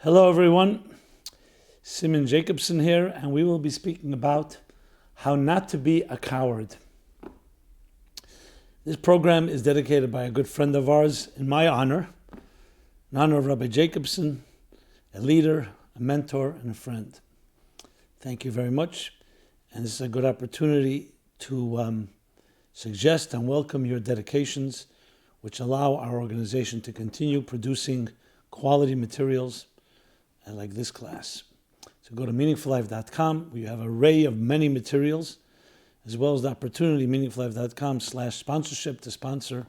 Hello everyone, Simon Jacobson here, and we will be speaking about how not to be a coward. This program is dedicated by a good friend of ours in my honor, in honor of Rabbi Jacobson, a leader, a mentor, and a friend. Thank you very much, and this is a good opportunity to suggest and welcome your dedications, which allow our organization to continue producing quality materials like this class. So go to meaningfullife.com, where you have an array of many materials, as well as the opportunity, meaningfullife.com/sponsorship, to sponsor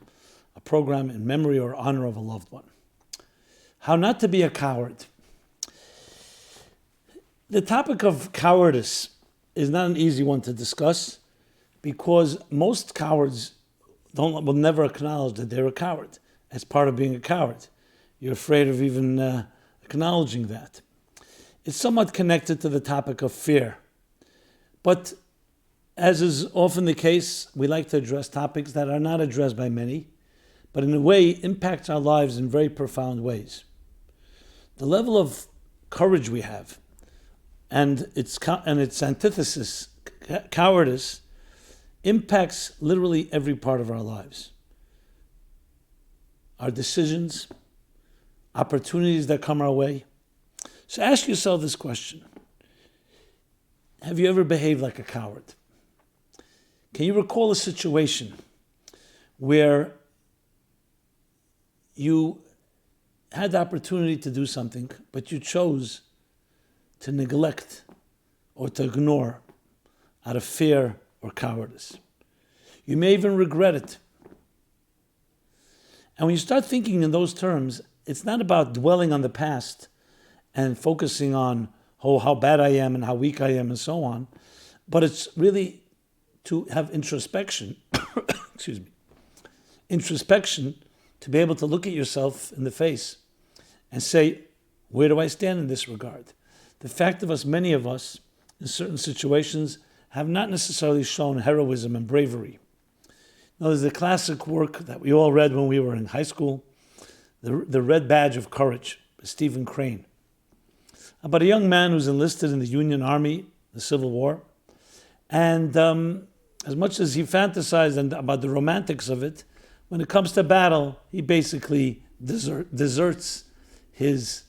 a program in memory or honor of a loved one. How not to be a coward. The topic of cowardice is not an easy one to discuss, because most cowards will never acknowledge that they're a coward. As part of being a coward, you're afraid of even acknowledging that. It's somewhat connected to the topic of fear. But as is often the case, we like to address topics that are not addressed by many, but in a way impacts our lives in very profound ways. The level of courage we have and its antithesis, cowardice, impacts literally every part of our lives. Our decisions, opportunities that come our way. So ask yourself this question. Have you ever behaved like a coward? Can you recall a situation where you had the opportunity to do something, but you chose to neglect or to ignore out of fear or cowardice? You may even regret it. And when you start thinking in those terms, it's not about dwelling on the past and focusing on how bad I am and how weak I am and so on, but it's really to have introspection, introspection, to be able to look at yourself in the face and say, where do I stand in this regard? The fact of us, many of us, in certain situations, have not necessarily shown heroism and bravery. Now, there's a classic work that we all read when we were in high school, The Red Badge of Courage, by Stephen Crane, about a young man who's enlisted in the Union Army, the Civil War, and as much as he fantasized about the romantics of it, when it comes to battle, he basically deserts his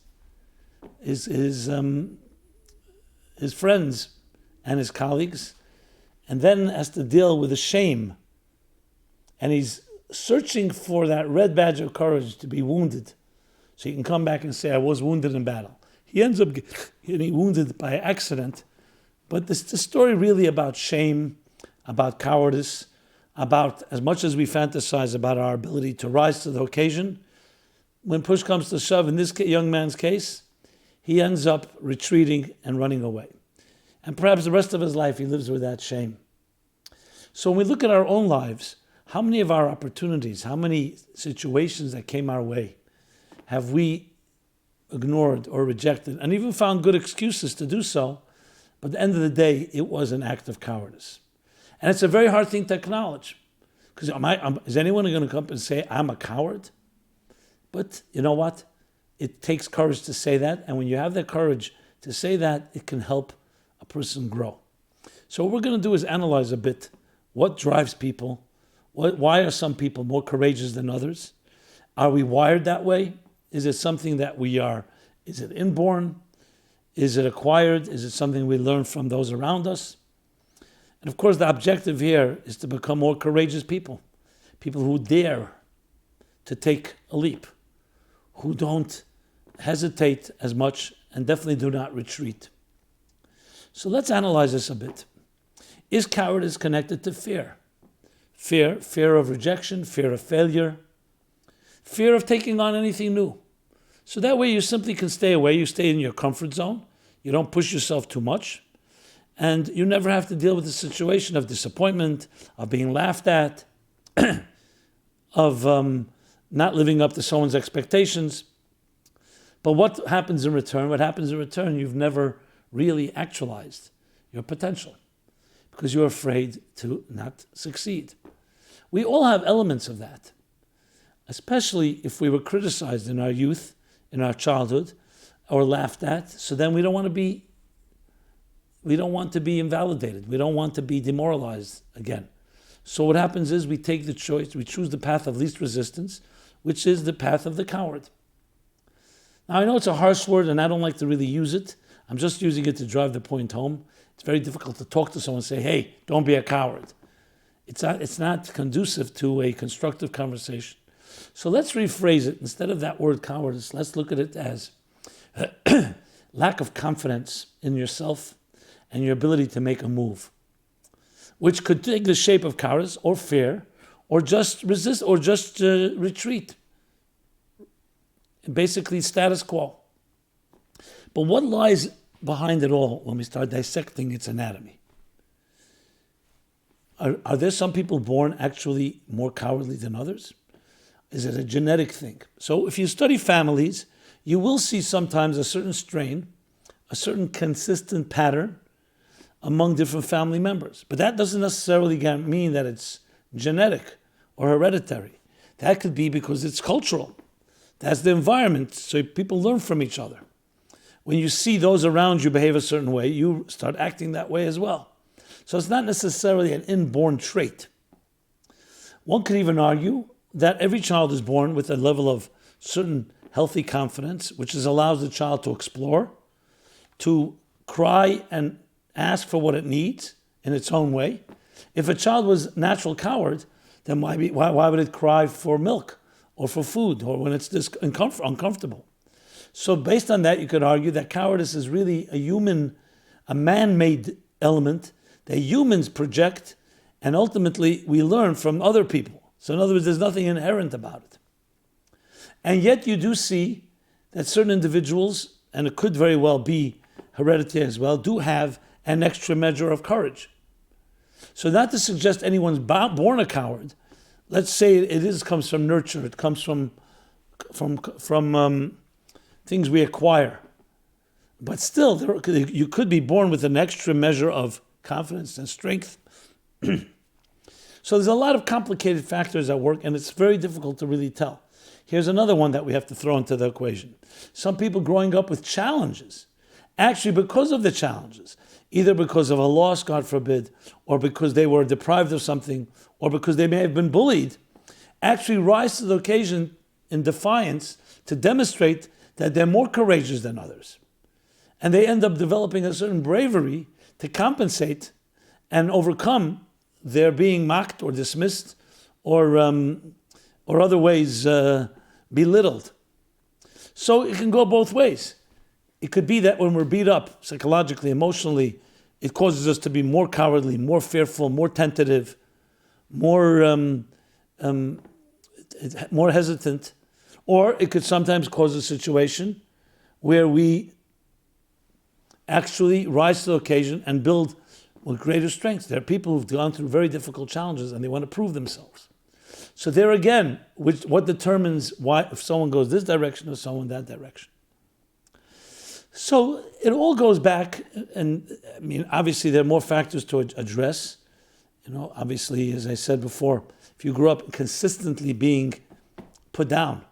friends and his colleagues, and then has to deal with the shame. And he's searching for that red badge of courage to be wounded, so he can come back and say, I was wounded in battle. He ends up getting wounded by accident, but this is the story really about shame, about cowardice, about, as much as we fantasize about our ability to rise to the occasion, when push comes to shove, in this young man's case, he ends up retreating and running away. And perhaps the rest of his life he lives with that shame. So when we look at our own lives, how many of our opportunities, how many situations that came our way have we ignored or rejected, and even found good excuses to do so, but at the end of the day, it was an act of cowardice. And it's a very hard thing to acknowledge, because is anyone going to come up and say, I'm a coward? But you know what? It takes courage to say that, and when you have the courage to say that, it can help a person grow. So what we're going to do is analyze a bit what drives people. Why are some people more courageous than others? Are we wired that way? Is it something that we are? Is it inborn? Is it acquired? Is it something we learn from those around us? And of course, the objective here is to become more courageous people. People who dare to take a leap, who don't hesitate as much, and definitely do not retreat. So let's analyze this a bit. Is cowardice connected to fear? Fear of rejection, fear of failure, fear of taking on anything new. So that way you simply can stay away, you stay in your comfort zone, you don't push yourself too much, and you never have to deal with the situation of disappointment, of being laughed at, of not living up to someone's expectations. But what happens in return? What happens in return? You've never really actualized your potential because you're afraid to not succeed. We all have elements of that, especially if we were criticized in our youth, in our childhood, or laughed at. So then we don't want to be invalidated. We don't want to be demoralized again. So what happens is we take the choice, we choose the path of least resistance, which is the path of the coward. Now I know it's a harsh word and I don't like to really use it. I'm just using it to drive the point home. It's very difficult to talk to someone and say, hey, don't be a coward. It's not conducive to a constructive conversation. So let's rephrase it. Instead of that word cowardice, let's look at it as lack of confidence in yourself and your ability to make a move, which could take the shape of cowardice or fear, or just resist, or just retreat. Basically, status quo. But what lies behind it all when we start dissecting its anatomy? Are there some people born actually more cowardly than others? Is it a genetic thing? So if you study families, you will see sometimes a certain strain, a certain consistent pattern among different family members. But that doesn't necessarily mean that it's genetic or hereditary. That could be because it's cultural. That's the environment, so people learn from each other. When you see those around you behave a certain way, you start acting that way as well. So it's not necessarily an inborn trait. One could even argue that every child is born with a level of certain healthy confidence, which allows the child to explore, to cry and ask for what it needs in its own way. If a child was natural coward, then why would it cry for milk or for food or when it's uncomfortable? So based on that, you could argue that cowardice is really a man-made element that humans project, and ultimately we learn from other people. So in other words, there's nothing inherent about it. And yet you do see that certain individuals, and it could very well be hereditary as well, do have an extra measure of courage. So not to suggest anyone's born a coward. Let's say it comes from nurture. It comes from things we acquire. But still, you could be born with an extra measure of confidence and strength. So there's a lot of complicated factors at work, and it's very difficult to really tell. Here's another one that we have to throw into the equation. Some people growing up with challenges, actually because of the challenges, either because of a loss, God forbid, or because they were deprived of something, or because they may have been bullied, actually rise to the occasion in defiance to demonstrate that they're more courageous than others. And they end up developing a certain bravery to compensate and overcome their being mocked or dismissed or other ways belittled. So it can go both ways. It could be that when we're beat up psychologically, emotionally, it causes us to be more cowardly, more fearful, more tentative, more hesitant. Or it could sometimes cause a situation where we actually rise to the occasion and build with greater strength. There are people who've gone through very difficult challenges and they want to prove themselves. So there again, what determines why if someone goes this direction or someone that direction. So it all goes back, and I mean, obviously there are more factors to address. Obviously, as I said before, if you grew up consistently being put down,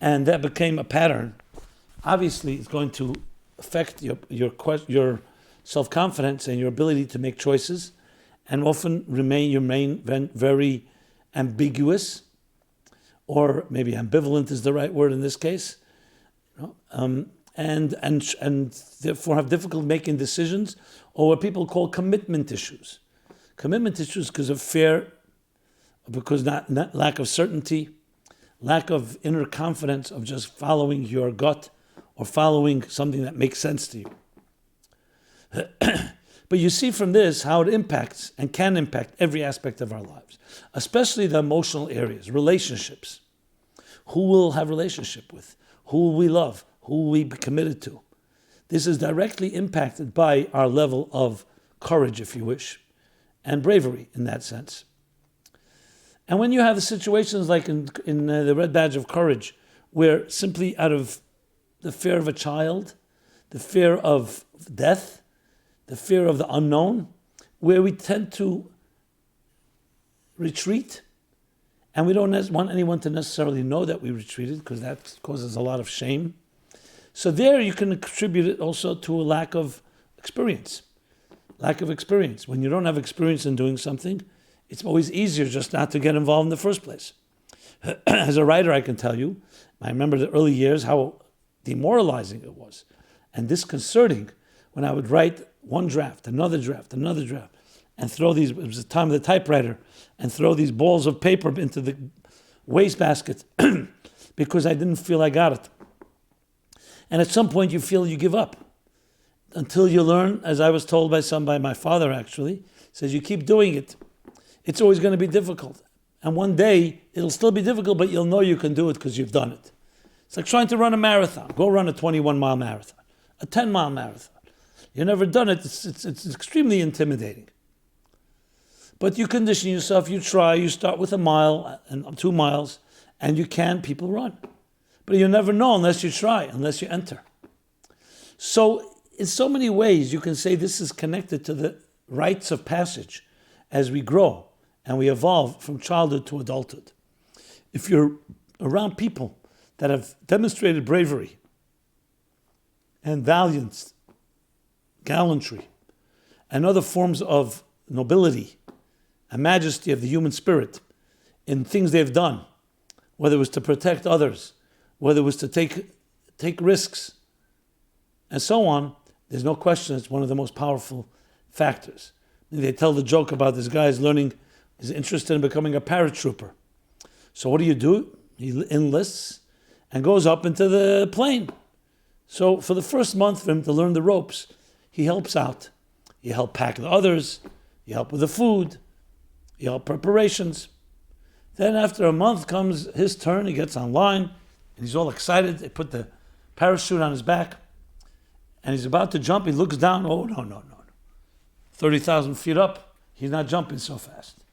and that became a pattern, obviously it's going to affect your self-confidence and your ability to make choices, and often remain very ambiguous, or maybe ambivalent is the right word in this case, and therefore have difficulty making decisions, or what people call commitment issues. Commitment issues because of fear, because not lack of certainty, lack of inner confidence of just following your gut or following something that makes sense to you. But you see from this how it impacts and can impact every aspect of our lives, especially the emotional areas, relationships. Who we'll have relationship with, who will we love, who will we be committed to. This is directly impacted by our level of courage, if you wish, and bravery in that sense. And when you have the situations like in the Red Badge of Courage, where simply out of the fear of a child, the fear of death, the fear of the unknown, where we tend to retreat, and we don't want anyone to necessarily know that we retreated, because that causes a lot of shame. So there you can attribute it also to a lack of experience. Lack of experience. When you don't have experience in doing something, it's always easier just not to get involved in the first place. As a writer, I can tell you, I remember the early years, how demoralizing it was and disconcerting when I would write one draft, another draft, and throw these, it was the time of the typewriter, and throw these balls of paper into the wastebasket because I didn't feel I got it. And at some point you feel you give up until you learn, as I was told by my father actually, says you keep doing it, it's always going to be difficult. And one day it'll still be difficult, but you'll know you can do it because you've done it. It's like trying to run a marathon. Go run a 21-mile marathon, a 10-mile marathon. You've never done it, it's extremely intimidating. But you condition yourself, you try, you start with a mile and 2 miles, and you can, people run. But you never know unless you try, unless you enter. So in so many ways, you can say this is connected to the rites of passage as we grow and we evolve from childhood to adulthood. If you're around people that have demonstrated bravery and valiance, gallantry, and other forms of nobility and majesty of the human spirit in things they've done, whether it was to protect others, whether it was to take risks, and so on, there's no question it's one of the most powerful factors. They tell the joke about this guy is interested in becoming a paratrooper. So what do? He enlists and goes up into the plane. So for the first month for him to learn the ropes, he helps out. He helps pack the others, he helps with the food, he helps preparations. Then after a month comes his turn, he gets online, and he's all excited. They put the parachute on his back, and he's about to jump. He looks down, oh, no. 30,000 feet up, he's not jumping so fast.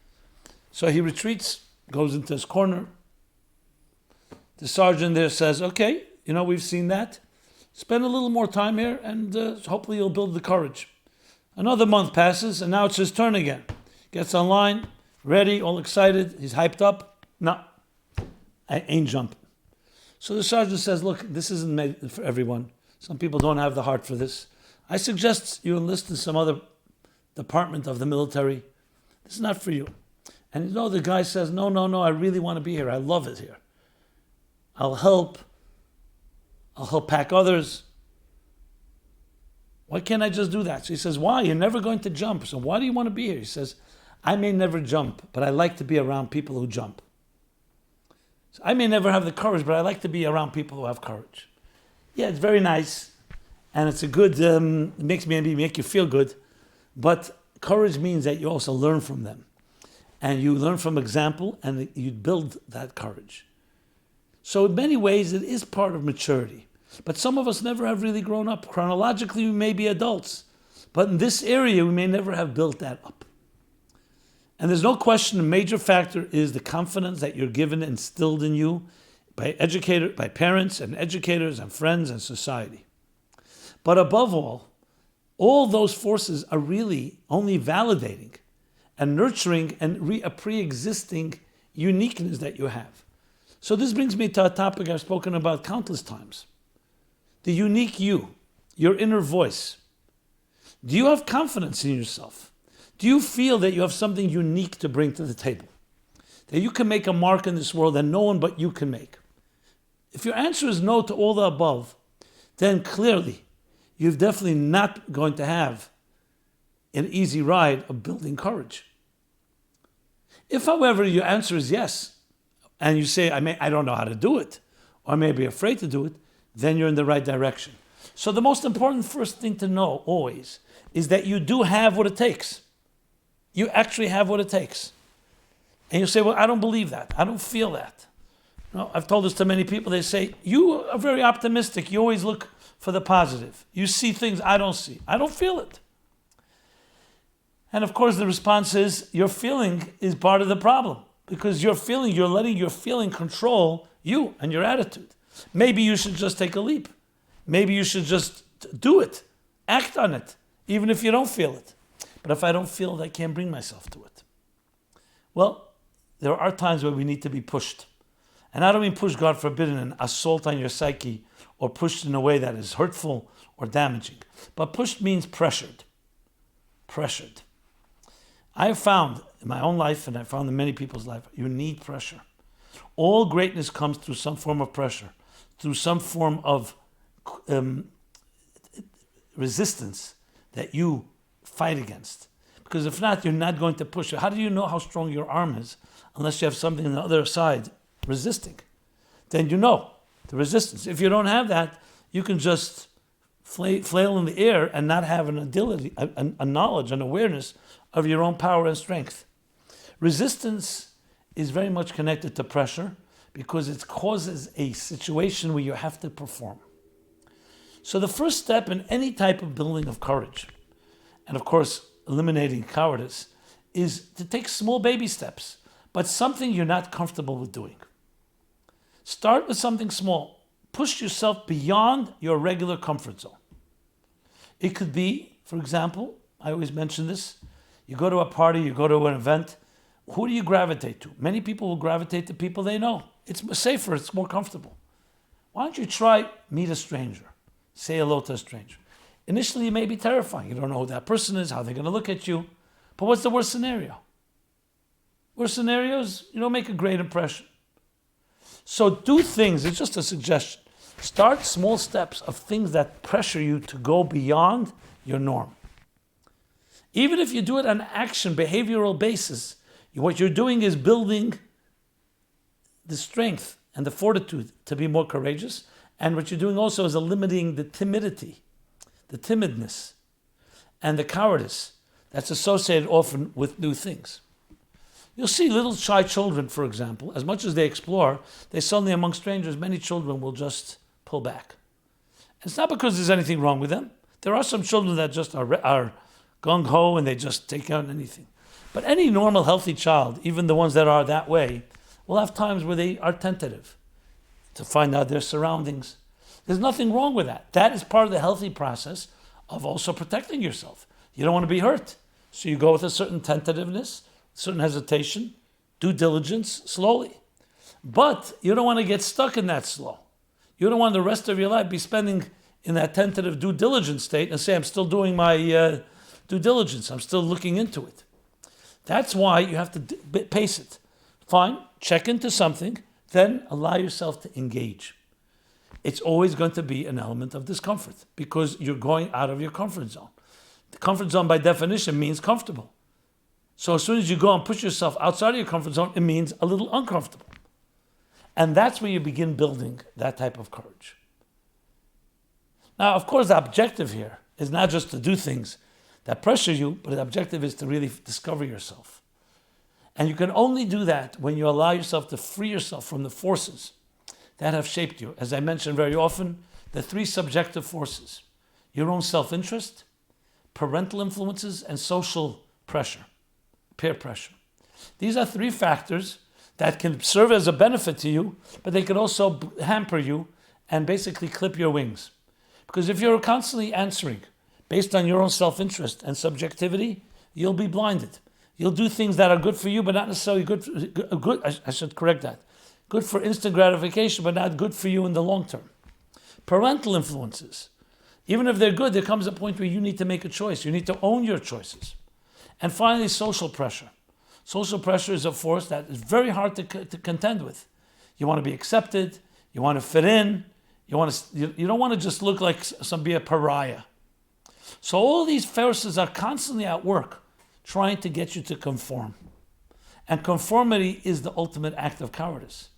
So he retreats, goes into his corner. The sergeant there says, okay, we've seen that. Spend a little more time here, and hopefully you'll build the courage. Another month passes, and now it's his turn again. Gets online, ready, all excited. He's hyped up. No, I ain't jumping. So the sergeant says, look, this isn't made for everyone. Some people don't have the heart for this. I suggest you enlist in some other department of the military. This is not for you. And the guy says, no, I really want to be here. I love it here. I'll help pack others. Why can't I just do that? So he says, why? You're never going to jump. So why do you want to be here? He says, I may never jump, but I like to be around people who jump. So I may never have the courage, but I like to be around people who have courage. Yeah, it's very nice, and it's a good, it makes make you feel good, but courage means that you also learn from them. And you learn from example, and you build that courage. So in many ways, it is part of maturity. But some of us never have really grown up. Chronologically, we may be adults. But in this area, we may never have built that up. And there's no question a major factor is the confidence that you're given, instilled in you by parents and educators and friends and society. But above all those forces are really only validating and nurturing a pre-existing uniqueness that you have. So this brings me to a topic I've spoken about countless times. The unique you, your inner voice. Do you have confidence in yourself? Do you feel that you have something unique to bring to the table? That you can make a mark in this world that no one but you can make? If your answer is no to all the above, then clearly you're definitely not going to have an easy ride of building courage. If, however, your answer is yes, and you say, I don't know how to do it, or I may be afraid to do it, then you're in the right direction. So the most important first thing to know always is that you do have what it takes. You actually have what it takes. And you say, well, I don't believe that. I don't feel that. No, I've told this to many people. They say, you are very optimistic. You always look for the positive. You see things I don't see. I don't feel it. And of course, the response is, your feeling is part of the problem. Because you're letting your feeling control you and your attitude. Maybe you should just take a leap. Maybe you should just do it. Act on it, even if you don't feel it. But if I don't feel it, I can't bring myself to it. Well, there are times where we need to be pushed. And I don't mean push, God forbid, an assault on your psyche or pushed in a way that is hurtful or damaging. But pushed means pressured. Pressured. I have found in my own life, and I found in many people's life, you need pressure. All greatness comes through some form of pressure, through some form of resistance that you fight against. Because if not, you're not going to push it. How do you know how strong your arm is unless you have something on the other side resisting? Then you know the resistance. If you don't have that, you can just flail in the air and not have an ability, a knowledge, an awareness of your own power and strength. Resistance is very much connected to pressure because it causes a situation where you have to perform. So the first step in any type of building of courage, and of course eliminating cowardice, is to take small baby steps, but something you're not comfortable with doing. Start with something small. Push yourself beyond your regular comfort zone. It could be, for example, I always mention this, you go to a party, you go to an event, who do you gravitate to? Many people will gravitate to people they know. It's safer, it's more comfortable. Why don't you try meet a stranger? Say hello to a stranger. Initially, it may be terrifying. You don't know who that person is, how they're going to look at you. But what's the worst scenario? Worst scenario is you don't make a great impression. So do things, it's just a suggestion. Start small steps of things that pressure you to go beyond your norm. Even if you do it on an action, behavioral basis, what you're doing is building the strength and the fortitude to be more courageous. And what you're doing also is eliminating the timidity, the timidness, and the cowardice that's associated often with new things. You'll see little shy children, for example, as much as they explore, they suddenly among strangers, many children will just pull back. It's not because there's anything wrong with them. There are some children that just are gung-ho and they just take out anything. But any normal, healthy child, even the ones that are that way, will have times where they are tentative to find out their surroundings. There's nothing wrong with that. That is part of the healthy process of also protecting yourself. You don't want to be hurt. So you go with a certain tentativeness, certain hesitation, due diligence, slowly. But you don't want to get stuck in that slow. You don't want the rest of your life be spending in that tentative due diligence state and say, I'm still doing my due diligence. I'm still looking into it. That's why you have to pace it. Fine, check into something, then allow yourself to engage. It's always going to be an element of discomfort because you're going out of your comfort zone. The comfort zone by definition means comfortable. So as soon as you go and push yourself outside of your comfort zone, it means a little uncomfortable. And that's where you begin building that type of courage. Now, of course, the objective here is not just to do things that pressure you, but the objective is to really discover yourself. And you can only do that when you allow yourself to free yourself from the forces that have shaped you. As I mentioned very often, the three subjective forces: your own self-interest, parental influences, and social pressure, peer pressure. These are three factors that can serve as a benefit to you, but they can also hamper you and basically clip your wings. Because if you're constantly answering based on your own self-interest and subjectivity, you'll be blinded. You'll do things that are good for you, but not necessarily good. I should correct that. Good for instant gratification, but not good for you in the long term. Parental influences. Even if they're good, there comes a point where you need to make a choice. You need to own your choices. And finally, social pressure. Social pressure is a force that is very hard to contend with. You want to be accepted. You want to fit in. You don't want to just look like be a pariah. So all these forces are constantly at work trying to get you to conform. And conformity is the ultimate act of cowardice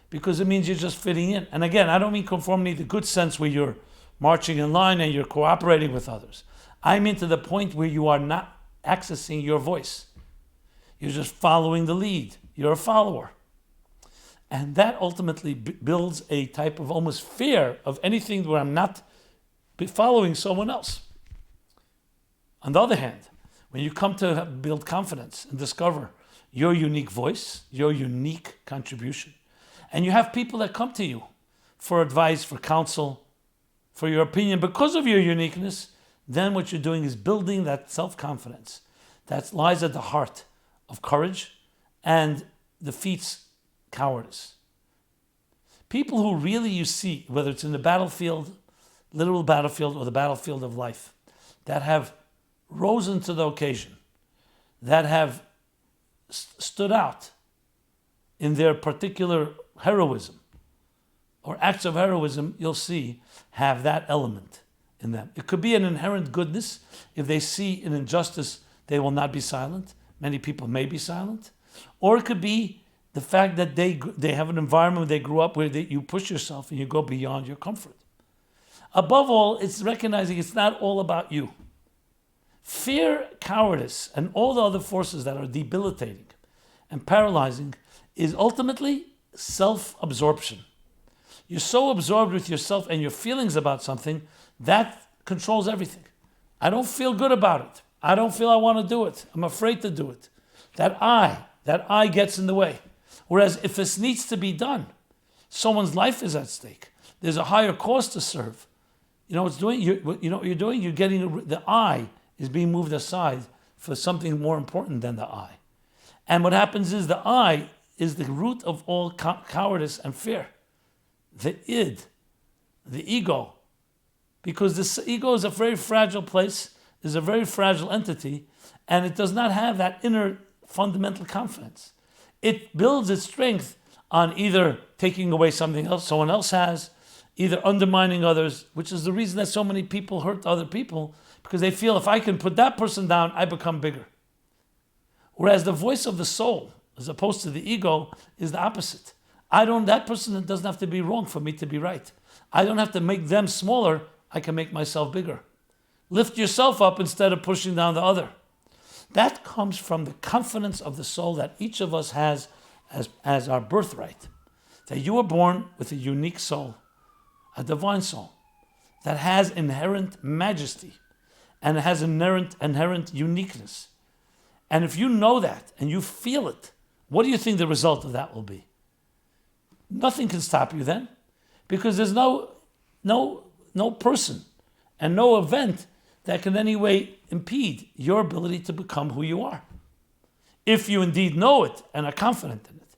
because it means you're just fitting in. And again, I don't mean conformity in the good sense where you're marching in line and you're cooperating with others. I mean to the point where you are not accessing your voice. You're just following the lead. You're a follower. And that ultimately builds a type of almost fear of anything where I'm not following someone else. On the other hand, when you come to build confidence and discover your unique voice, your unique contribution, and you have people that come to you for advice, for counsel, for your opinion because of your uniqueness, then what you're doing is building that self-confidence that lies at the heart of courage and defeats cowardice. People who really you see, whether it's in the battlefield, literal battlefield, or the battlefield of life, that have risen to the occasion, that have stood out in their particular heroism or acts of heroism, you'll see have that element in them. It could be an inherent goodness. If they see an injustice, they will not be silent. Many people may be silent. Or it could be the fact that they have an environment where they grew up where you push yourself and you go beyond your comfort. Above all, it's recognizing it's not all about you. Fear, cowardice, and all the other forces that are debilitating and paralyzing is ultimately self-absorption. You're so absorbed with yourself and your feelings about something, that controls everything. I don't feel good about it. I don't feel I want to do it. I'm afraid to do it. That I gets in the way. Whereas if this needs to be done, someone's life is at stake. There's a higher cause to serve. You know what's doing? You know what you're doing? You're getting the I is being moved aside for something more important than the I. And what happens is the I is the root of all cowardice and fear. The id, the ego. Because this ego is a very fragile place, is a very fragile entity, and it does not have that inner fundamental confidence. It builds its strength on either taking away something else someone else has, either undermining others, which is the reason that so many people hurt other people, because they feel if I can put that person down, I become bigger. Whereas the voice of the soul, as opposed to the ego, is the opposite. That person doesn't have to be wrong for me to be right. I don't have to make them smaller, I can make myself bigger. Lift yourself up instead of pushing down the other. That comes from the confidence of the soul that each of us has as our birthright. That you are born with a unique soul, a divine soul, that has inherent majesty and has inherent uniqueness. And if you know that and you feel it, what do you think the result of that will be? Nothing can stop you then, because there's no person and no event that can in any way impede your ability to become who you are. If you indeed know it and are confident in it.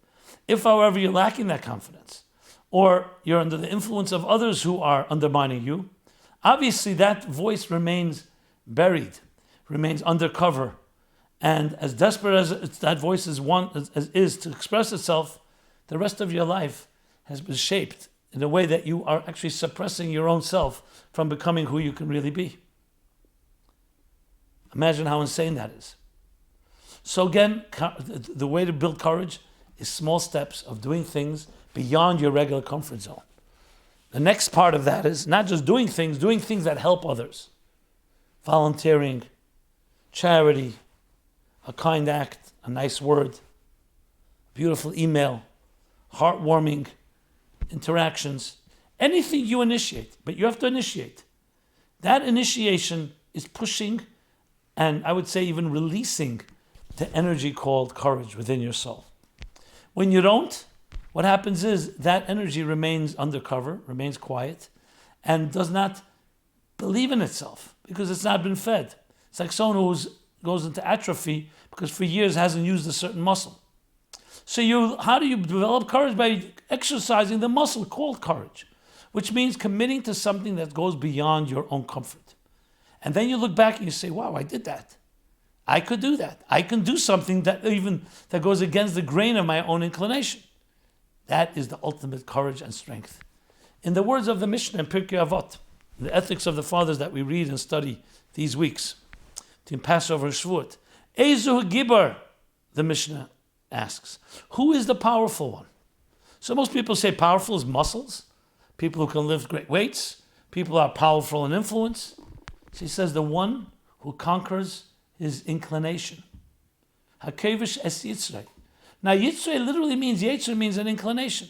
If, however, you're lacking that confidence, or you're under the influence of others who are undermining you, obviously that voice remains buried, remains undercover, and as desperate as that voice is to express itself, the rest of your life has been shaped in a way that you are actually suppressing your own self from becoming who you can really be. Imagine how insane that is. So again, the way to build courage is small steps of doing things beyond your regular comfort zone. The next part of that is not just doing things that help others. Volunteering, charity, a kind act, a nice word, beautiful email, heartwarming interactions, anything you initiate, but you have to initiate. That initiation is pushing, and I would say even releasing, the energy called courage within your soul. When you don't, what happens is that energy remains undercover, remains quiet, and does not believe in itself because it's not been fed. It's like someone who goes into atrophy because for years hasn't used a certain muscle. So how do you develop courage? By exercising the muscle called courage, which means committing to something that goes beyond your own comfort. And then you look back and you say, wow, I did that. I could do that. I can do something that goes against the grain of my own inclination. That is the ultimate courage and strength. In the words of the Mishnah in Pirkei Avot, the ethics of the fathers that we read and study these weeks, between Passover and Shavuot, Ezu Gibar, the Mishnah asks, who is the powerful one? So most people say powerful is muscles, people who can lift great weights, people who are powerful in influence. So he says the one who conquers his inclination. Hakevish es Yitzrei. Now Yitzrei literally means, Yitzrei means an inclination.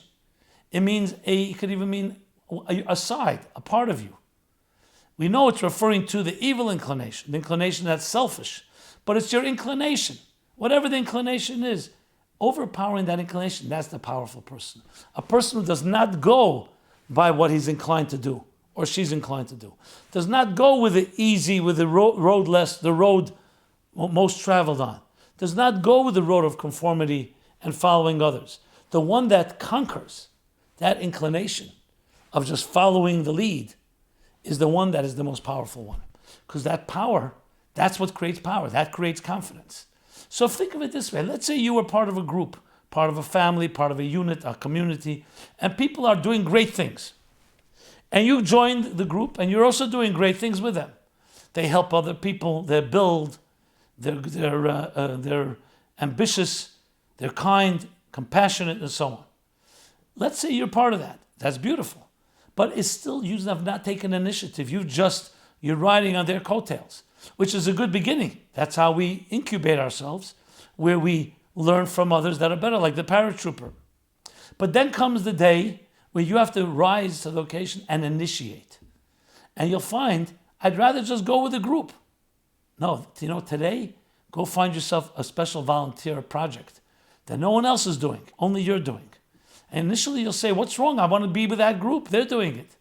It could even mean a side, a part of you. We know it's referring to the evil inclination, the inclination that's selfish, but it's your inclination. Whatever the inclination is, overpowering that inclination, that's the powerful person. A person who does not go by what he's inclined to do, or she's inclined to do. Does not go with the easy, with the road most traveled on. Does not go with the road of conformity and following others. The one that conquers, that inclination of just following the lead is the one that is the most powerful one. Because that power, that's what creates power. That creates confidence. So think of it this way. Let's say you were part of a group, part of a family, part of a unit, a community, and people are doing great things. And you joined the group, and you're also doing great things with them. They help other people, they build, they're ambitious, they're kind, compassionate, and so on. Let's say you're part of that. That's beautiful. But it's still, you have not taken initiative. You're riding on their coattails, which is a good beginning. That's how we incubate ourselves, where we learn from others that are better, like the paratrooper. But then comes the day where you have to rise to the occasion and initiate. And you'll find, I'd rather just go with a group. No, today, go find yourself a special volunteer project that no one else is doing, only you're doing. And initially you'll say, what's wrong? I want to be with that group. They're doing it.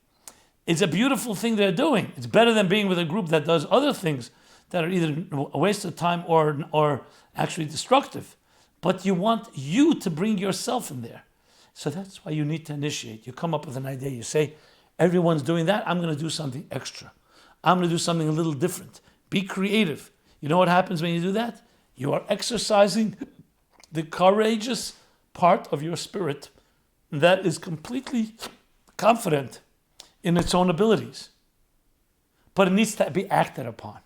It's a beautiful thing they're doing. It's better than being with a group that does other things that are either a waste of time or actually destructive. But you want you to bring yourself in there. So that's why you need to initiate. You come up with an idea. You say, everyone's doing that. I'm going to do something extra. I'm going to do something a little different. Be creative. You know what happens when you do that? You are exercising the courageous part of your spirit that is completely confident in its own abilities. But it needs to be acted upon.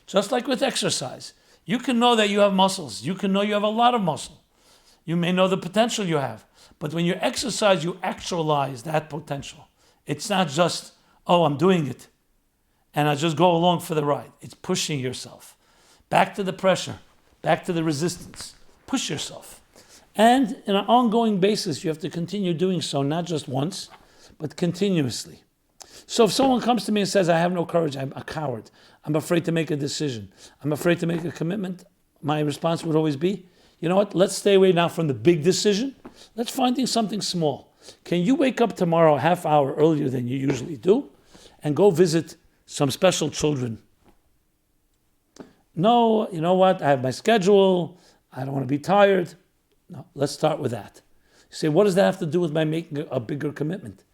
Just like with exercise. You can know that you have muscles. You can know you have a lot of muscle. You may know the potential you have. But when you exercise, you actualize that potential. It's not just, oh, I'm doing it, and I just go along for the ride. It's pushing yourself. Back to the pressure. Back to the resistance. Push yourself. And on an ongoing basis, you have to continue doing so, not just once, but continuously. So if someone comes to me and says, I have no courage, I'm a coward, I'm afraid to make a decision, I'm afraid to make a commitment, my response would always be, you know what, let's stay away now from the big decision. Let's find something small. Can you wake up tomorrow a half hour earlier than you usually do and go visit some special children? No, you know what, I have my schedule, I don't want to be tired. No, let's start with that. You say, what does that have to do with my making a bigger commitment?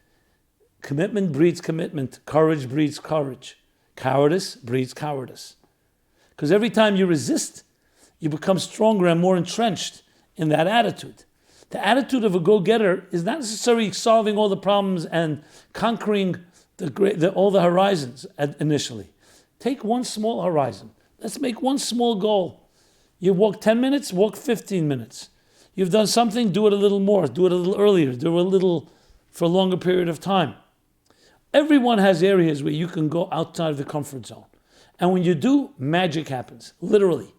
Commitment breeds commitment. Courage breeds courage. Cowardice breeds cowardice. Because every time you resist, you become stronger and more entrenched in that attitude. The attitude of a go-getter is not necessarily solving all the problems and conquering all the horizons initially. Take one small horizon. Let's make one small goal. You walk 10 minutes, walk 15 minutes. You've done something, do it a little more, do it a little earlier, do it a little for a longer period of time. Everyone has areas where you can go outside of the comfort zone. And when you do, magic happens, literally.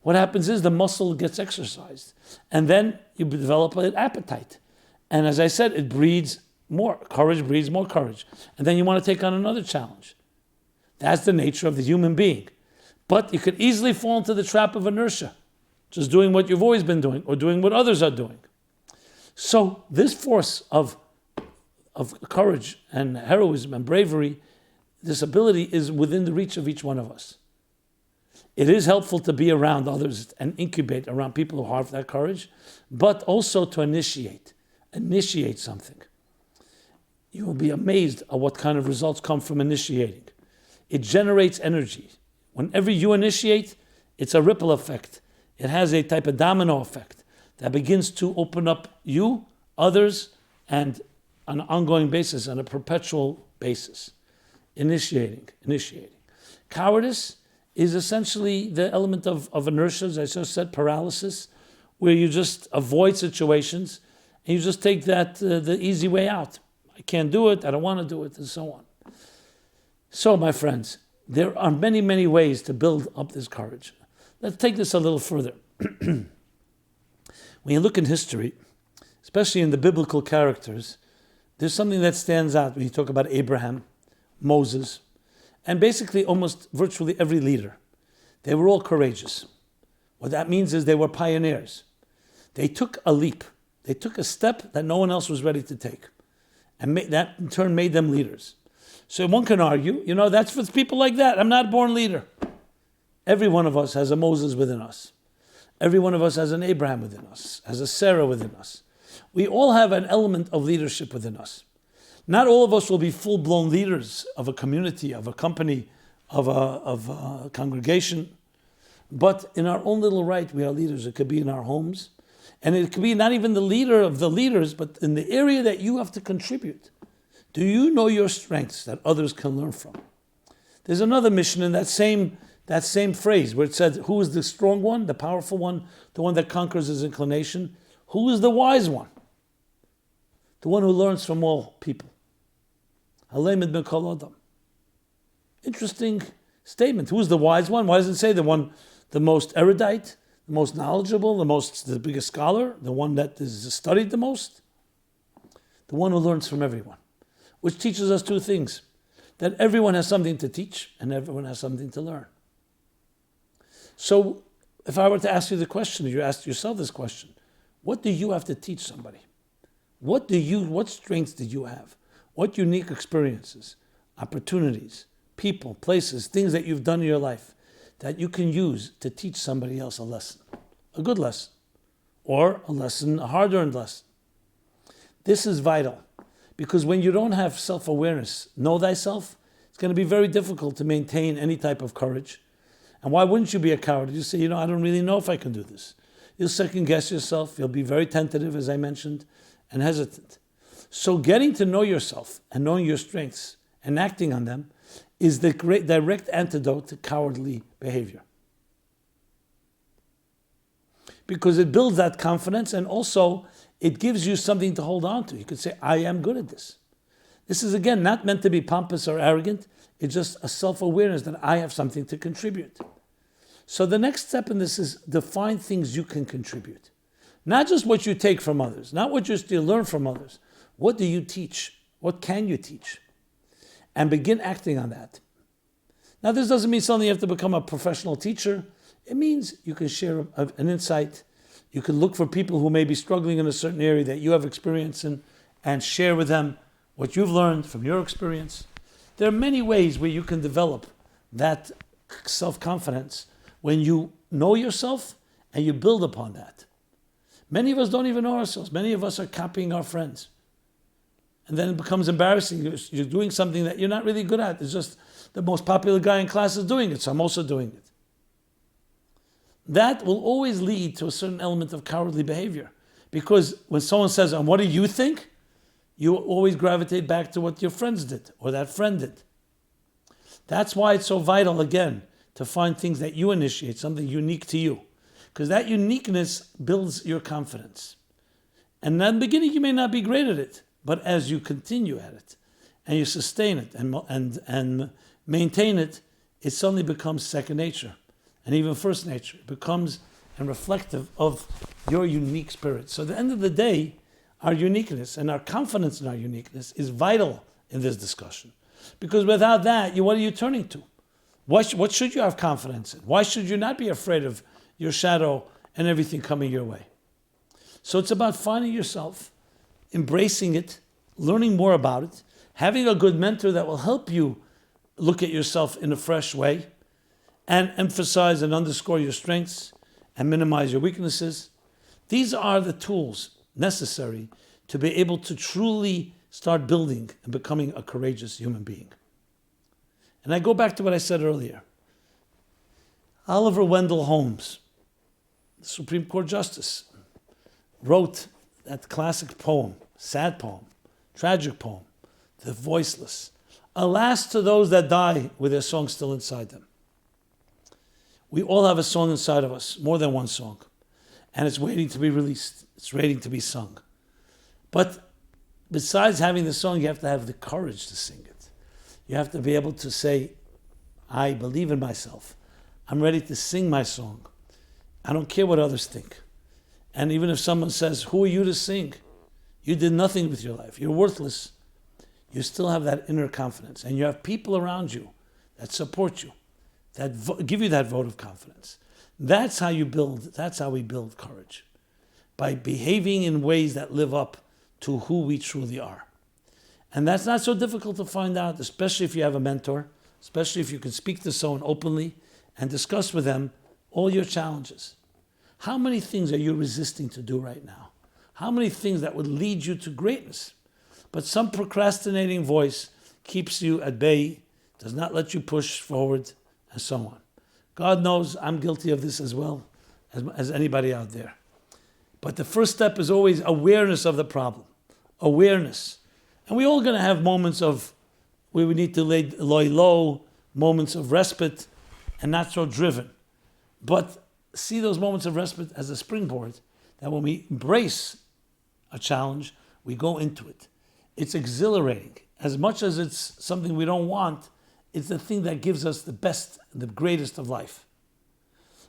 What happens is the muscle gets exercised. And then you develop an appetite. And as I said, it breeds more. Courage breeds more courage. And then you want to take on another challenge. That's the nature of the human being. But you could easily fall into the trap of inertia. Just doing what you've always been doing or doing what others are doing. So this force of courage and heroism and bravery, this ability is within the reach of each one of us. It is helpful to be around others and incubate around people who have that courage, but also to initiate something. You will be amazed at what kind of results come from initiating. It generates energy. Whenever you initiate, it's a ripple effect. It has a type of domino effect that begins to open up you, others, and on an ongoing basis, on a perpetual basis. Initiating. Cowardice is essentially the element of inertia, as I just said, paralysis, where you just avoid situations and you just take that the easy way out. I can't do it, I don't want to do it, and so on. So, my friends, there are many, many ways to build up this courage. Let's take this a little further. When you look in history, especially in the biblical characters, there's something that stands out when you talk about Abraham, Moses, and basically almost virtually every leader. They were all courageous. What that means is they were pioneers. They took a leap. They took a step that no one else was ready to take. And that in turn made them leaders. So one can argue, that's for people like that. I'm not a born leader. Every one of us has a Moses within us. Every one of us has an Abraham within us, has a Sarah within us. We all have an element of leadership within us. Not all of us will be full-blown leaders of a community, of a company, of a congregation. But in our own little right, we are leaders. It could be in our homes. And it could be not even the leader of the leaders, but in the area that you have to contribute. Do you know your strengths that others can learn from? There's another mission in that same phrase where it says, who is the strong one, the powerful one, the one that conquers his inclination? Who is the wise one? The one who learns from all people. Halemed ben kol adam. Interesting statement. Who is the wise one? Why does it say the most erudite, the most knowledgeable, the biggest scholar, the one that is studied the most? The one who learns from everyone. Which teaches us two things. That everyone has something to teach and everyone has something to learn. So if I were to ask you the question, you asked yourself this question, what do you have to teach somebody? What strengths did you have? What unique experiences, opportunities, people, places, things that you've done in your life that you can use to teach somebody else a lesson, a good lesson, or a lesson, a hard-earned lesson. This is vital because when you don't have self-awareness, know thyself, it's going to be very difficult to maintain any type of courage. And why wouldn't you be a coward? You say, I don't really know if I can do this. You'll second guess yourself. You'll be very tentative, as I mentioned, and hesitant. So getting to know yourself and knowing your strengths and acting on them is the great direct antidote to cowardly behavior. Because it builds that confidence and also it gives you something to hold on to. You could say, I am good at this. This is, again, not meant to be pompous or arrogant. It's just a self-awareness that I have something to contribute. So the next step in this is define things you can contribute. Not just what you take from others, not what you learn from others. What do you teach? What can you teach? And begin acting on that. Now, this doesn't mean suddenly you have to become a professional teacher. It means you can share an insight. You can look for people who may be struggling in a certain area that you have experience in and share with them what you've learned from your experience. There are many ways where you can develop that self-confidence when you know yourself and you build upon that. Many of us don't even know ourselves. Many of us are copying our friends. And then it becomes embarrassing. You're doing something that you're not really good at. It's just the most popular guy in class is doing it, so I'm also doing it. That will always lead to a certain element of cowardly behavior. Because when someone says, and what do you think? You always gravitate back to what your friends did or that friend did. That's why it's so vital, again, to find things that you initiate, something unique to you. Because that uniqueness builds your confidence. And in the beginning, you may not be great at it. But as you continue at it, and you sustain it and maintain it, it suddenly becomes second nature, and even first nature. It becomes and reflective of your unique spirit. So at the end of the day, our uniqueness and our confidence in our uniqueness is vital in this discussion. Because without that, what are you turning to? What should you have confidence in? Why should you not be afraid of your shadow and everything coming your way? So it's about finding yourself, embracing it, learning more about it, having a good mentor that will help you look at yourself in a fresh way and emphasize and underscore your strengths and minimize your weaknesses. These are the tools necessary to be able to truly start building and becoming a courageous human being. And I go back to what I said earlier. Oliver Wendell Holmes, the Supreme Court Justice, wrote that classic poem, sad poem, tragic poem, The Voiceless. Alas to those that die with their song still inside them. We all have a song inside of us, more than one song, and it's waiting to be released. It's waiting to be sung. But besides having the song, you have to have the courage to sing it. You have to be able to say, I believe in myself. I'm ready to sing my song. I don't care what others think. And even if someone says, who are you to sing? You did nothing with your life. You're worthless. You still have that inner confidence. And you have people around you that support you, that give you that vote of confidence. That's how we build courage. By behaving in ways that live up to who we truly are. And that's not so difficult to find out, especially if you have a mentor, especially if you can speak to someone openly and discuss with them all your challenges. How many things are you resisting to do right now? How many things that would lead you to greatness? But some procrastinating voice keeps you at bay, does not let you push forward, and so on. God knows I'm guilty of this as well as anybody out there. But the first step is always awareness of the problem. Awareness. And we're all going to have moments of where we need to lay low, moments of respite, and not so driven. But see those moments of respite as a springboard, that when we embrace a challenge, we go into it. It's exhilarating. As much as it's something we don't want, it's the thing that gives us the best, the greatest of life.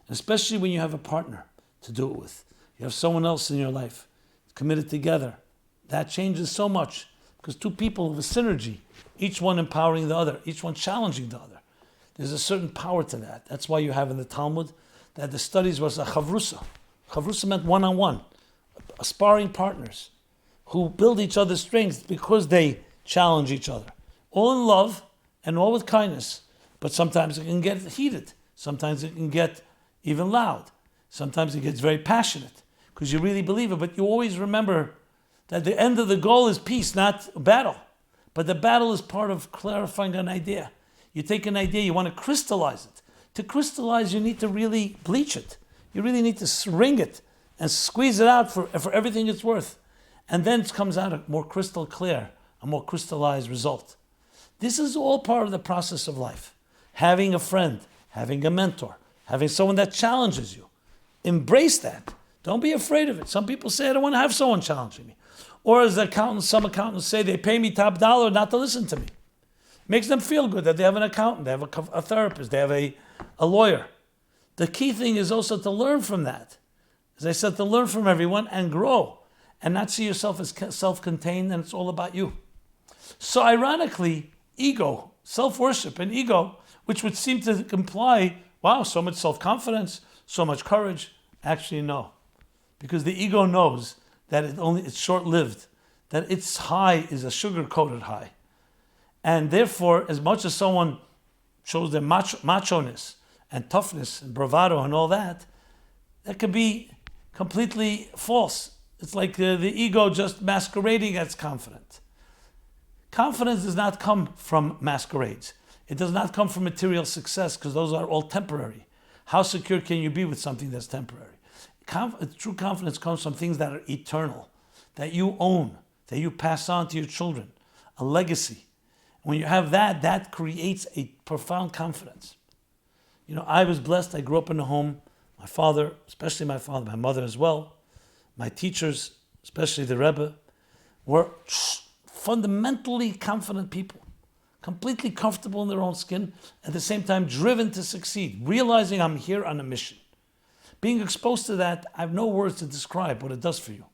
Especially when you have a partner to do it with. You have someone else in your life committed together. That changes so much because two people have a synergy, each one empowering the other, each one challenging the other. There's a certain power to that. That's why you have in the Talmud that the studies was a chavrusa. Chavrusa meant one-on-one, sparring partners who build each other's strength because they challenge each other. All in love and all with kindness, but sometimes it can get heated. Sometimes it can get even loud. Sometimes it gets very passionate because you really believe it, but you always remember that the end of the goal is peace, not battle. But the battle is part of clarifying an idea. You take an idea, you want to crystallize it. To crystallize, you need to really bleach it. You really need to wring it and squeeze it out for everything it's worth. And then it comes out a more crystal clear, a more crystallized result. This is all part of the process of life. Having a friend, having a mentor, having someone that challenges you. Embrace that. Don't be afraid of it. Some people say, I don't want to have someone challenging me. Or as some accountants say, they pay me top dollar not to listen to me. It makes them feel good that they have an accountant, they have a therapist, they have a lawyer. The key thing is also to learn from that. As I said, to learn from everyone and grow and not see yourself as self-contained and it's all about you. So ironically, ego, self-worship and ego, which would seem to imply, wow, so much self-confidence, so much courage. Actually, no. Because the ego knows that it's short-lived, that its high is a sugar-coated high. And therefore, as much as someone shows their macho-ness and toughness and bravado and all that, that could be completely false. It's like the ego just masquerading as confident. Confidence does not come from masquerades. It does not come from material success because those are all temporary. How secure can you be with something that's temporary? True confidence comes from things that are eternal, that you own, that you pass on to your children, a legacy. When you have that, that creates a profound confidence. You know, I was blessed. I grew up in a home. My father, especially my father, my mother as well, my teachers, especially the Rebbe, were fundamentally confident people, completely comfortable in their own skin, at the same time driven to succeed, realizing I'm here on a mission. Being exposed to that, I have no words to describe what it does for you.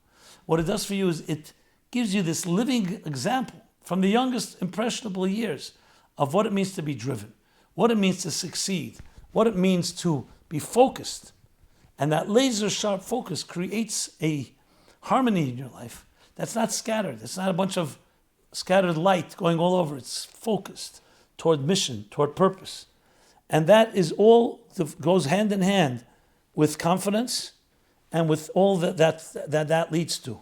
What it does for you is it gives you this living example from the youngest impressionable years of what it means to be driven, what it means to succeed, what it means to be focused. And that laser sharp focus creates a harmony in your life that's not scattered. It's not a bunch of scattered light going all over. It's focused toward mission, toward purpose. And that is all that goes hand in hand with confidence and with all that leads to.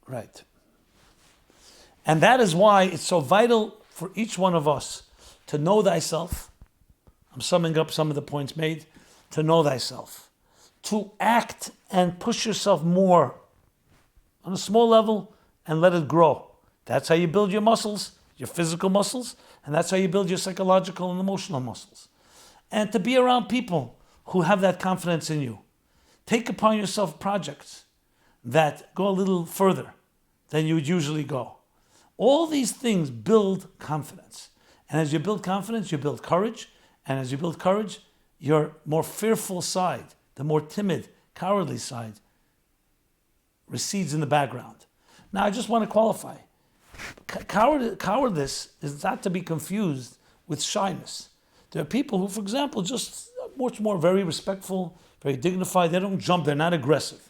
Right. And that is why it's so vital for each one of us to know thyself. I'm summing up some of the points made. To know thyself. To act and push yourself more on a small level and let it grow. That's how you build your muscles, your physical muscles, and that's how you build your psychological and emotional muscles. And to be around people who have that confidence in you. Take upon yourself projects that go a little further than you would usually go. All these things build confidence. And as you build confidence, you build courage. And as you build courage, your more fearful side, the more timid, cowardly side, recedes in the background. Now, I just want to qualify. Cowardice is not to be confused with shyness. There are people who, for example, just much more very respectful, very dignified. They don't jump. They're not aggressive.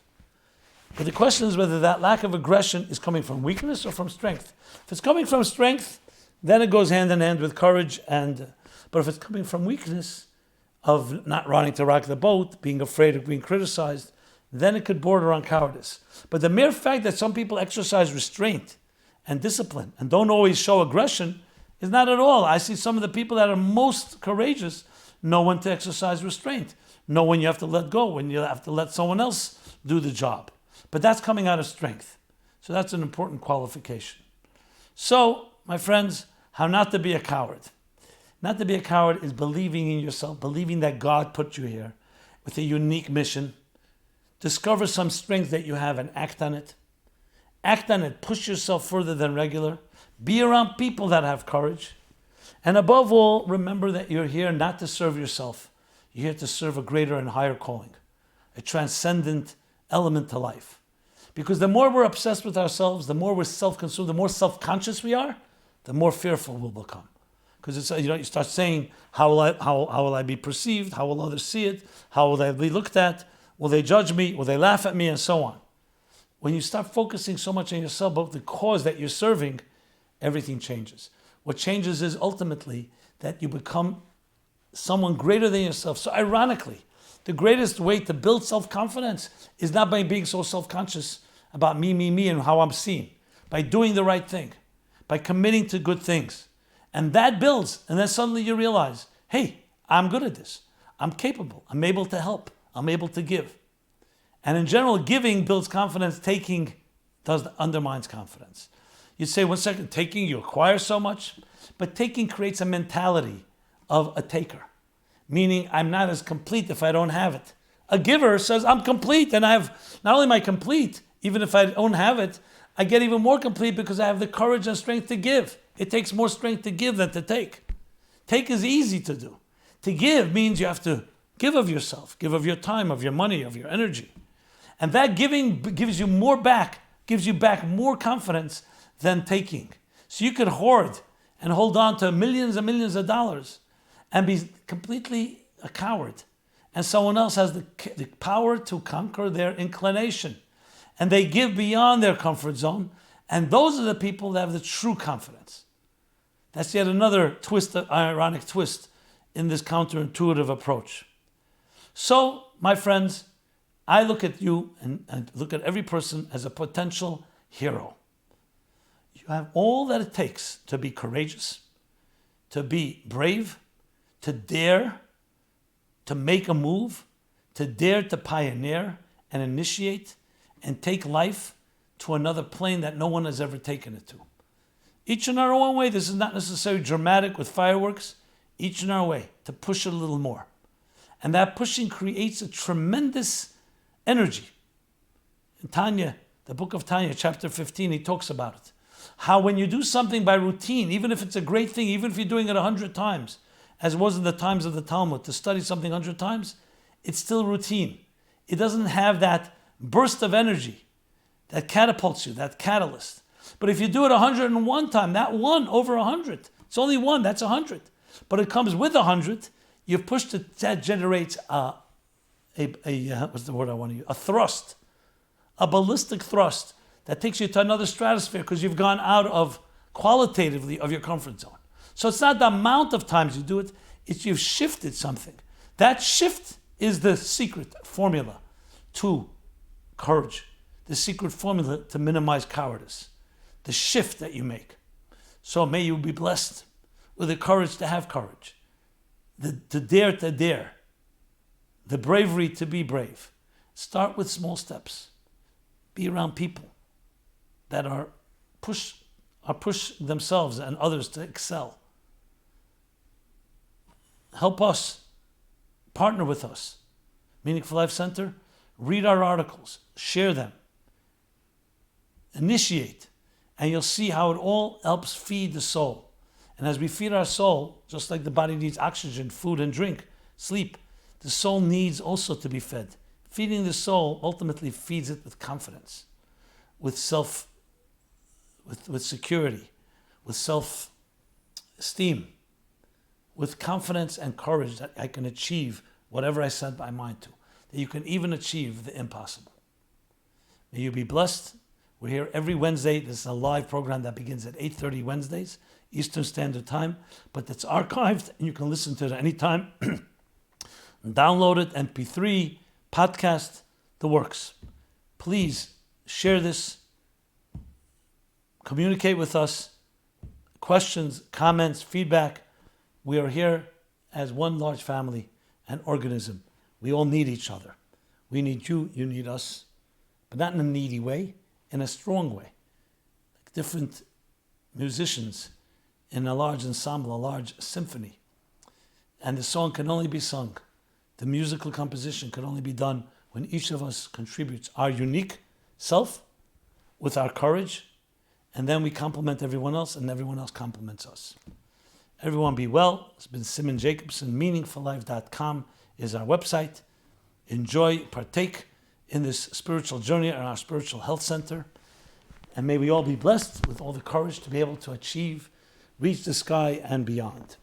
But the question is whether that lack of aggression is coming from weakness or from strength. If it's coming from strength, then it goes hand in hand with courage. But if it's coming from weakness, of not wanting to rock the boat, being afraid of being criticized, then it could border on cowardice. But the mere fact that some people exercise restraint and discipline and don't always show aggression is not at all. I see some of the people that are most courageous know when to exercise restraint, know when you have to let go, when you have to let someone else do the job. But that's coming out of strength. So that's an important qualification. So, my friends, how not to be a coward. Not to be a coward is believing in yourself, believing that God put you here with a unique mission. Discover some strength that you have and act on it. Act on it. Push yourself further than regular. Be around people that have courage. And above all, remember that you're here not to serve yourself. You're here to serve a greater and higher calling, a transcendent element to life. Because the more we're obsessed with ourselves, the more we're self-consumed, the more self-conscious we are, the more fearful we'll become. Because it's, you start saying, how will I be perceived? How will others see it? How will I be looked at? Will they judge me? Will they laugh at me? And so on. When you start focusing so much on yourself, but the cause that you're serving, everything changes. What changes is ultimately that you become someone greater than yourself. So ironically, the greatest way to build self-confidence is not by being so self-conscious about me, and how I'm seen. By doing the right thing. By committing to good things. And that builds. And then suddenly you realize, hey, I'm good at this. I'm capable. I'm able to help. I'm able to give. And in general, giving builds confidence. Taking undermines confidence. You'd say, 1 second, taking, you acquire so much. But taking creates a mentality of a taker. Meaning, I'm not as complete if I don't have it. A giver says, I'm complete. And I have, not only am I complete, even if I don't have it, I get even more complete because I have the courage and strength to give. It takes more strength to give than to take. Take is easy to do. To give means you have to give of yourself, give of your time, of your money, of your energy. And that giving gives you more back, gives you back more confidence than taking. So you could hoard and hold on to millions and millions of dollars and be completely a coward. And someone else has the power to conquer their inclination. And they give beyond their comfort zone. And those are the people that have the true confidence. That's yet another twist, ironic twist in this counterintuitive approach. So, my friends, I look at you and look at every person as a potential hero. You have all that it takes to be courageous, to be brave, to dare, to make a move, to dare to pioneer and initiate and take life to another plane that no one has ever taken it to. Each in our own way. This is not necessarily dramatic with fireworks. Each in our way to push it a little more. And that pushing creates a tremendous energy. In Tanya, the book of Tanya, chapter 15, he talks about it. How when you do something by routine, even if it's a great thing, even if you're doing it 100 times, as was in the times of the Talmud, to study something 100 times, it's still routine. It doesn't have that burst of energy that catapults you, that catalyst. But if you do it 101 times, that one over 100, it's only one, that's 100. But it comes with 100, you've pushed it, that generates what's the word I want to use? A thrust, a ballistic thrust that takes you to another stratosphere because you've gone out of, qualitatively, of your comfort zone. So it's not the amount of times you do it, it's you've shifted something. That shift is the secret formula to courage, the secret formula to minimize cowardice, the shift that you make. So may you be blessed with the courage to have courage, to dare, the bravery to be brave. Start with small steps. Be around people that are push themselves and others to excel. Help us, partner with us. Meaningful Life Center, read our articles, share them, initiate, and you'll see how it all helps feed the soul. And as we feed our soul, just like the body needs oxygen, food and drink, sleep, the soul needs also to be fed. Feeding the soul ultimately feeds it with confidence, with security, with self-esteem, with confidence and courage that I can achieve whatever I set my mind to, that you can even achieve the impossible. May you be blessed. We're here every Wednesday. This is a live program that begins at 8:30 Wednesdays, Eastern Standard Time, but it's archived and you can listen to it at any time. Download it, MP3, podcast, the works. Please share this. Communicate with us. Questions, comments, feedback. We are here as one large family, an organism. We all need each other. We need you, you need us. But not in a needy way, in a strong way. Like different musicians in a large ensemble, a large symphony. And the song can only be sung. The musical composition can only be done when each of us contributes our unique self with our courage, and then we complement everyone else, and everyone else complements us. Everyone be well. It's been Simon Jacobson. MeaningfulLife.com is our website. Enjoy, partake in this spiritual journey at our spiritual health center. And may we all be blessed with all the courage to be able to achieve, reach the sky and beyond.